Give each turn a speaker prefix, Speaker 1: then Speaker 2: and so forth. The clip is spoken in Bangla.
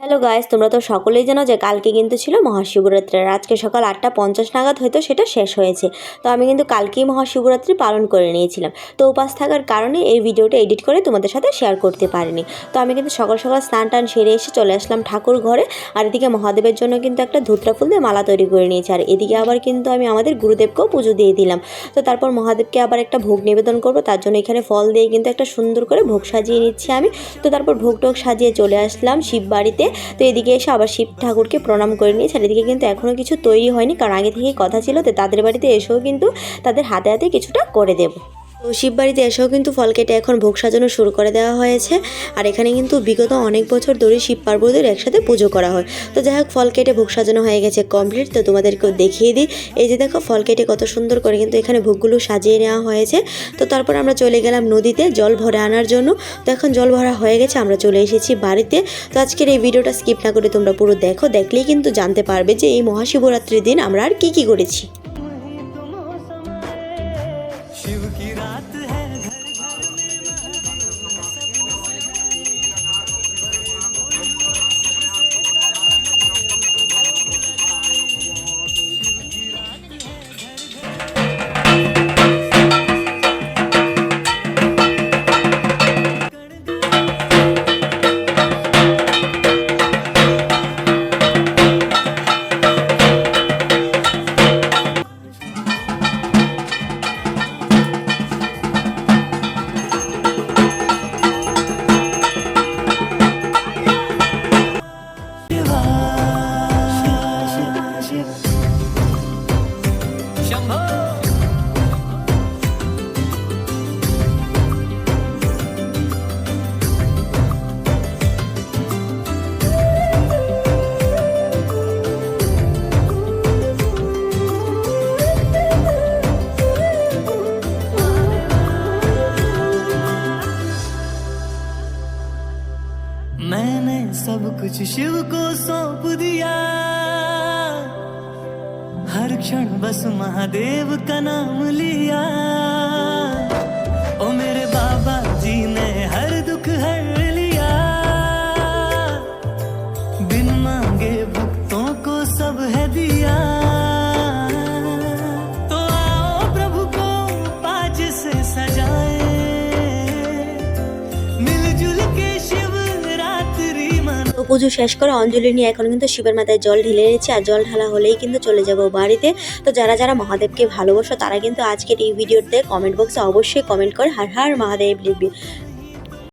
Speaker 1: হ্যালো গাইস, তোমরা তো সকলেই জানো যে কালকে কিন্তু ছিল মহাশিবরাত্রি। আর আজকে সকাল 8:50 নাগাদ হয়তো সেটা শেষ হয়েছে। তো আমি কিন্তু কালকেই মহাশিবরাত্রি পালন করে নিয়েছিলাম। তো উপাস থাকার কারণে এই ভিডিওটা এডিট করে তোমাদের সাথে শেয়ার করতে পারিনি। তো আমি কিন্তু সকাল সকাল স্নান টান সেরে এসে চলে আসলাম ঠাকুর ঘরে। আর এদিকে মহাদেবের জন্য কিন্তু একটা ধুতরা ফুল দিয়ে মালা তৈরি করে নিয়েছি। আর এদিকে আবার কিন্তু আমি আমাদের গুরুদেবকেও পুজো দিয়ে দিলাম। তো তারপর মহাদেবকে আবার একটা ভোগ নিবেদন করবো, তার জন্য এখানে ফল দিয়ে কিন্তু একটা সুন্দর করে ভোগ সাজিয়ে নিচ্ছি আমি। তো তারপর ভোগ টোগ সাজিয়ে চলে আসলাম শিব বাড়িতে। তো এদিকে এসে আবার শিব ঠাকুরকে প্রণাম করে নিয়েছি। আর এদিকে কিন্তু এখনও কিছু তৈরি হয়নি, কারণ আগে থেকেই কথা ছিল তো তাদের বাড়িতে এসেও কিন্তু তাদের হাতে হাতে কিছুটা করে দেবো। তো শিব বাড়িতে এসেও কিন্তু ফল কেটে এখন ভোগ সাজানো শুরু করে দেওয়া হয়েছে। আর এখানে কিন্তু বিগত অনেক বছর ধরে শিব পার্বতীর একসাথে পুজো করা হয়। তো যাই হোক, ফল কেটে ভোগ সাজানো হয়ে গেছে কমপ্লিট। তো তোমাদেরকেও দেখিয়ে দিই, এই যে দেখো ফল কেটে কত সুন্দর করে কিন্তু এখানে ভোগগুলো সাজিয়ে নেওয়া হয়েছে। তো তারপর আমরা চলে গেলাম নদীতে জল ভরে আনার জন্য। তো এখন জল ভরা হয়ে গেছে, আমরা চলে এসেছি বাড়িতে। তো আজকের এই ভিডিওটা স্কিপ না করে তোমরা পুরো দেখো, দেখলেই কিন্তু জানতে পারবে যে এই মহাশিবরাত্রির দিন আমরা আর কি করেছি।
Speaker 2: मैंने सब कुछ शिव को सौंप दिया, हर क्षण बस महादेव का नाम लिया। ओ मेरे बाबा जी ने हर दुख हर लिया, बिन मांगे भक्तों को सब है दिया। तो आओ प्रभु को पाज से सजाए, मिलजुल के शिव
Speaker 1: তো পুজো শেষ করে অঞ্জলি নিয়ে এখন কিন্তু শিবের মাথায় জল ঢেলে নিয়েছি। আর জল ঢালা হলেই কিন্তু চলে যাব বাড়িতে। তো যারা যারা মহাদেবকে ভালোবাসো তারা কিন্তু আজকের এই ভিডিওতে কমেন্ট বক্সে অবশ্যই কমেন্ট করে হর হর মহাদেব লিখবে।